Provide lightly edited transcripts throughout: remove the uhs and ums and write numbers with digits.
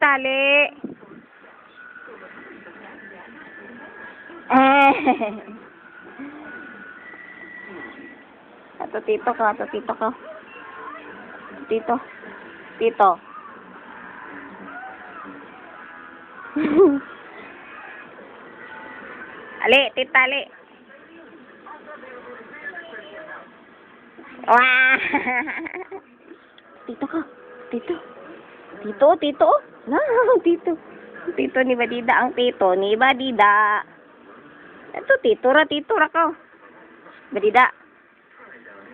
Tali. Eh. Ato tito ka, ato tito ka. Tito. Tito. Ali, tita, ali. Wah. Tito ka. Tito. Tito, tito. Na, tito. Tito ni Badida ang tito ni Badida. Ito tito ra ka. Badida.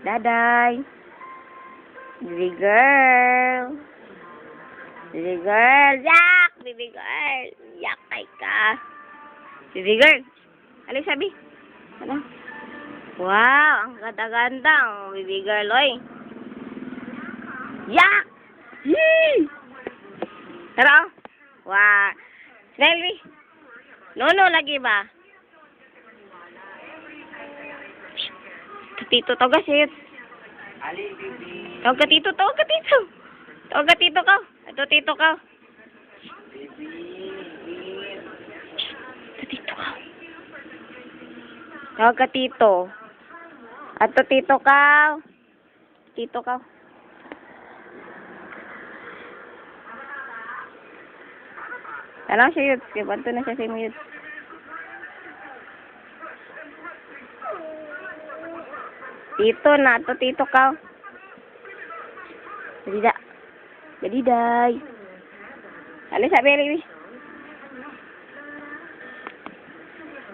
Daday. Baby girl. Baby girl. Yak! Baby girl. Yak kay ka. Baby girl. Ano sabi? Ano? Wow, ang ganda-gandang baby girl, oy. Yak! Yee! Tara. Wow. Nelly. Nono lagi ba? Tito, tawag ka siya. Ali, baby. Tawag ka tito, tawag ka tito. Tawag ka tito ka. Ito tito ka. Baby. Ito tito ka. Tawag ka tito. Ito tito ka. Tito ka. Ano siya yun? Banto na siya sa yun. Tito na. Ito tito ka. Badida. Badiday. Ano sabi, Aliwi?